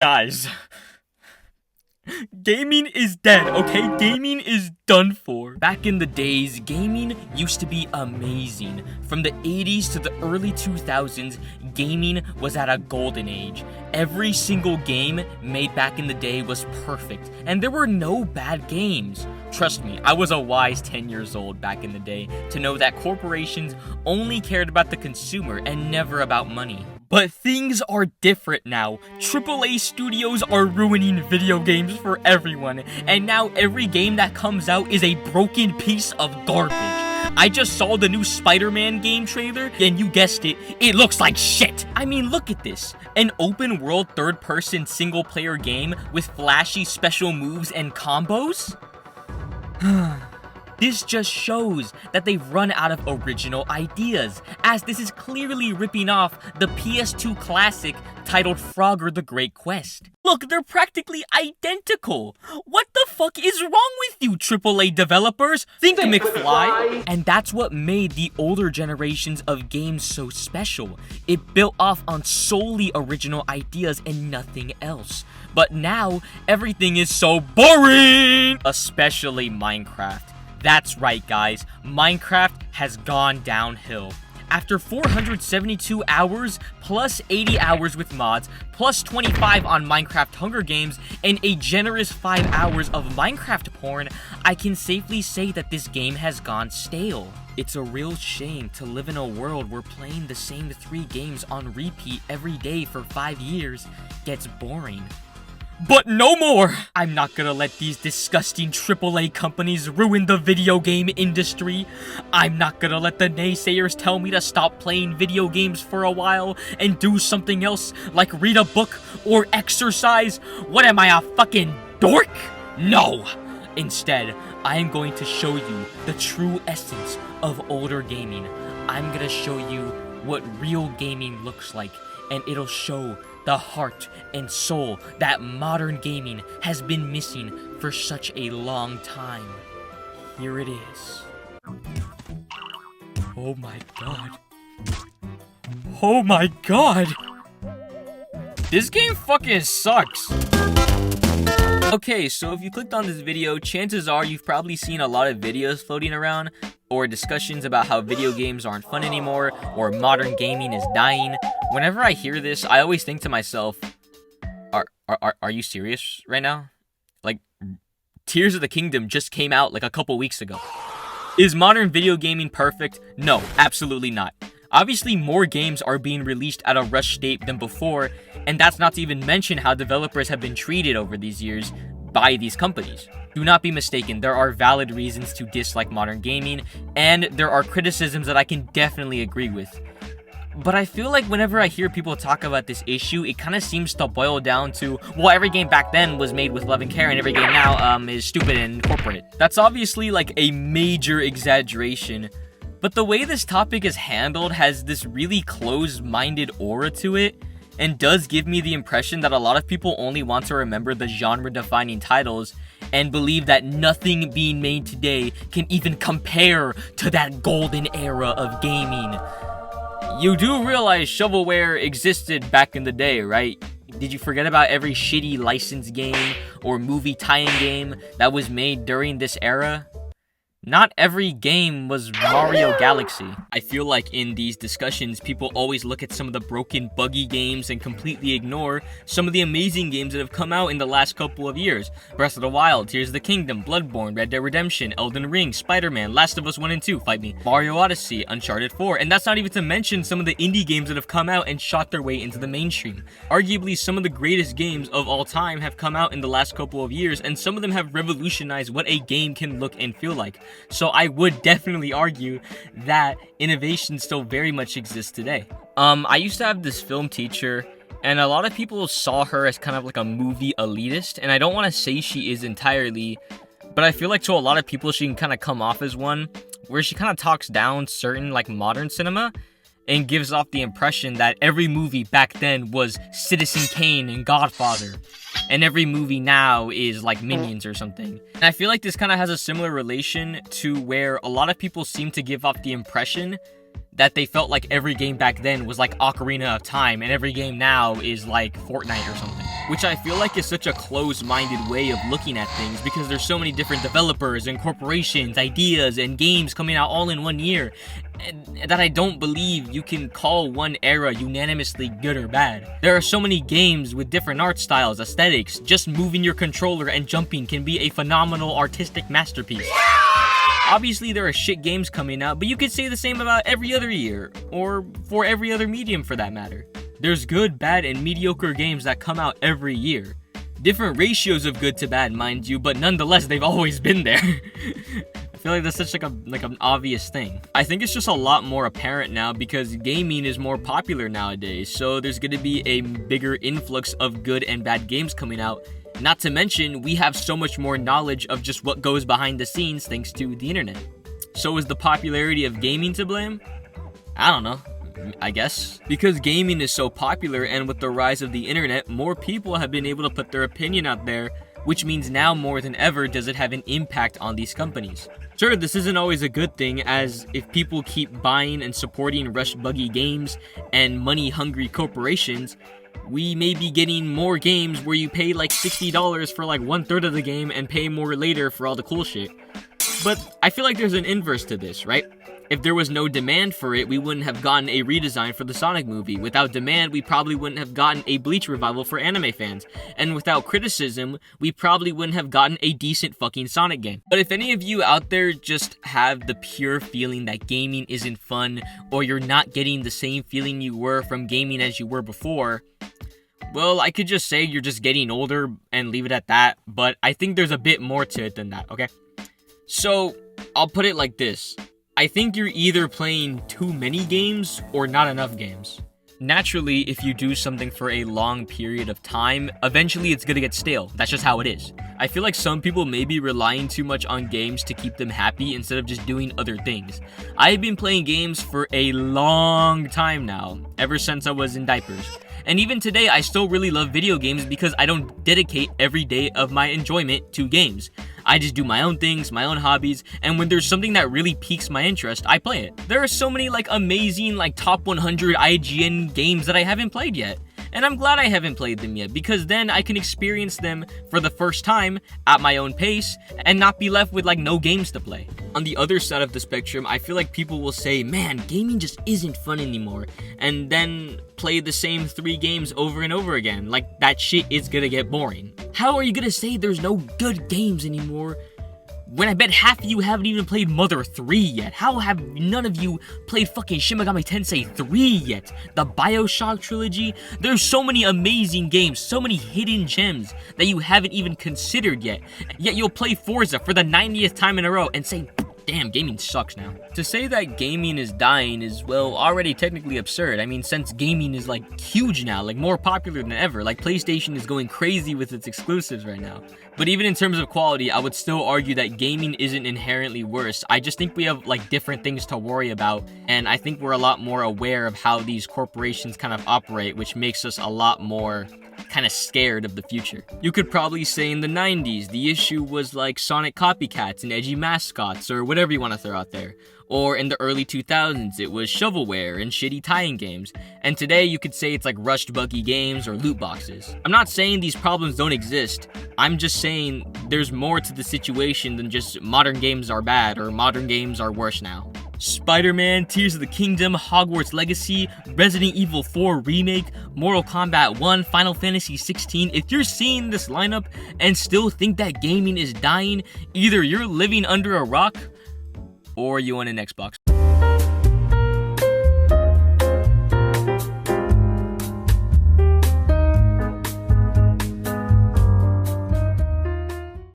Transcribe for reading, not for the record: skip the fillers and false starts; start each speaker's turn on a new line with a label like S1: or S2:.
S1: Guys, gaming is dead, okay? Gaming is done for. Back in the days, gaming used to be amazing. From the 80s to the early 2000s, gaming was at a golden age. Every single game made back in the day was perfect, and there were no bad games. Trust me, I was a wise 10 years old back in the day to know that corporations only cared about the consumer and never about money. But things are different now. AAA studios are ruining video games for everyone, and now every game that comes out is a broken piece of garbage. I just saw the new Spider-Man game trailer, and you guessed it, it looks like shit! I mean, look at this. An open-world third-person single-player game with flashy special moves and combos? This just shows that they've run out of original ideas, as this is clearly ripping off the PS2 classic titled Frogger the Great Quest. Look, they're practically identical! What the fuck is wrong with you, AAA developers? Think McFly! And that's what made the older generations of games so special. It built off on solely original ideas and nothing else. But now, everything is so boring! Especially Minecraft. That's right, guys, Minecraft has gone downhill. After 472 hours, plus 80 hours with mods, plus 25 on Minecraft Hunger Games, and a generous 5 hours of Minecraft porn, I can safely say that this game has gone stale. It's a real shame to live in a world where playing the same 3 games on repeat every day for 5 years gets boring. But no more! I'm not gonna let these disgusting AAA companies ruin the video game industry. I'm not gonna let the naysayers tell me to stop playing video games for a while and do something else like read a book or exercise. What am I, a fucking dork? No! Instead, I am going to show you the true essence of older gaming. I'm gonna show you what real gaming looks like, and it'll show the heart and soul that modern gaming has been missing for such a long time. Here it is. Oh my god. Oh my god! This game fucking sucks! Okay, so if you clicked on this video, chances are you've probably seen a lot of videos floating around or discussions about how video games aren't fun anymore or modern gaming is dying. Whenever I hear this, I always think to myself, are you serious right now? Like, Tears of the Kingdom just came out like a couple weeks ago. Is modern video gaming perfect? No, absolutely not. Obviously, more games are being released at a rush state than before, and that's not to even mention how developers have been treated over these years by these companies. Do not be mistaken, there are valid reasons to dislike modern gaming, and there are criticisms that I can definitely agree with. But I feel like whenever I hear people talk about this issue, it kind of seems to boil down to, well, every game back then was made with love and care, and every game now is stupid and corporate. That's obviously like a major exaggeration, but the way this topic is handled has this really closed-minded aura to it, and does give me the impression that a lot of people only want to remember the genre-defining titles and believe that nothing being made today can even compare to that golden era of gaming. You do realize shovelware existed back in the day, right? Did you forget about every shitty licensed game or movie tie-in game that was made during this era? Not every game was Mario Galaxy. I feel like in these discussions, people always look at some of the broken, buggy games and completely ignore some of the amazing games that have come out in the last couple of years. Breath of the Wild, Tears of the Kingdom, Bloodborne, Red Dead Redemption, Elden Ring, Spider-Man, Last of Us 1 and 2, fight me, Mario Odyssey, Uncharted 4, and that's not even to mention some of the indie games that have come out and shot their way into the mainstream. Arguably, some of the greatest games of all time have come out in the last couple of years, and some of them have revolutionized what a game can look and feel like. So I would definitely argue that innovation still very much exists today. I used to have this film teacher, and a lot of people saw her as kind of like a movie elitist, and I don't want to say she is entirely, but I feel like to a lot of people she can kind of come off as one, where she kind of talks down certain like modern cinema, and gives off the impression that every movie back then was Citizen Kane and Godfather, and every movie now is like Minions or something. And I feel like this kind of has a similar relation to where a lot of people seem to give off the impression that they felt like every game back then was like Ocarina of Time, and every game now is like Fortnite or something. which I feel like is such a closed-minded way of looking at things because there's so many different developers and corporations, ideas, and games coming out all in one year, and that I don't believe you can call one era unanimously good or bad. There are so many games with different art styles, aesthetics. Just moving your controller and jumping can be a phenomenal artistic masterpiece. Obviously, there are shit games coming out, but you could say the same about every other year, or for every other medium for that matter. There's good, bad, and mediocre games that come out every year. Different ratios of good to bad, mind you, but nonetheless, they've always been there. I feel like that's such like an obvious thing. I think it's just a lot more apparent now because gaming is more popular nowadays, so there's gonna be a bigger influx of good and bad games coming out. Not to mention, we have so much more knowledge of just what goes behind the scenes thanks to the internet. So is the popularity of gaming to blame? I don't know. I guess. Because gaming is so popular, and with the rise of the internet, more people have been able to put their opinion out there, which means now more than ever does it have an impact on these companies. Sure, this isn't always a good thing, as if people keep buying and supporting rush-buggy games and money-hungry corporations, we may be getting more games where you pay like $60 for like 1/3 of the game and pay more later for all the cool shit. But I feel like there's an inverse to this, right? If there was no demand for it, we wouldn't have gotten a redesign for the Sonic movie. Without demand, we probably wouldn't have gotten a Bleach revival for anime fans. And without criticism, we probably wouldn't have gotten a decent fucking Sonic game. But if any of you out there just have the pure feeling that gaming isn't fun, or you're not getting the same feeling you were from gaming as you were before, well, I could just say you're just getting older and leave it at that, but I think there's a bit more to it than that, okay? So, I'll put it like this. I think you're either playing too many games or not enough games. Naturally, if you do something for a long period of time, eventually it's gonna get stale. That's just how it is. I feel like some people may be relying too much on games to keep them happy instead of just doing other things. I've been playing games for a long time now, ever since I was in diapers. And even today, I still really love video games because I don't dedicate every day of my enjoyment to games. I just do my own things, my own hobbies, and when there's something that really piques my interest, I play it. There are so many amazing top 100 IGN games that I haven't played yet. And I'm glad I haven't played them yet, because then I can experience them for the first time at my own pace and not be left with no games to play. On the other side of the spectrum, I feel like people will say, man, gaming just isn't fun anymore, and then play the same 3 games over and over again. That shit is gonna get boring. How are you gonna say there's no good games anymore when I bet half of you haven't even played Mother 3 yet? How have none of you played fucking Shin Megami Tensei 3 yet? The BioShock trilogy? There's so many amazing games, so many hidden gems that you haven't even considered yet. Yet you'll play Forza for the 90th time in a row and say, damn, gaming sucks now. To say that gaming is dying is, well, already technically absurd. I mean, since gaming is huge now, more popular than ever. PlayStation is going crazy with its exclusives right now. But even in terms of quality, I would still argue that gaming isn't inherently worse. I just think we have different things to worry about, and I think we're a lot more aware of how these corporations kind of operate, which makes us a lot more kind of scared of the future. You could probably say in the 90s, the issue was Sonic copycats and edgy mascots, or whatever you want to throw out there. Or in the early 2000s, it was shovelware and shitty tie-in games. And today, you could say it's rushed buggy games or loot boxes. I'm not saying these problems don't exist. I'm just saying there's more to the situation than just modern games are bad or modern games are worse now. Spider-Man, Tears of the Kingdom, Hogwarts Legacy, Resident Evil 4 Remake, Mortal Kombat 1, Final Fantasy 16. If you're seeing this lineup and still think that gaming is dying, either you're living under a rock or you want an Xbox.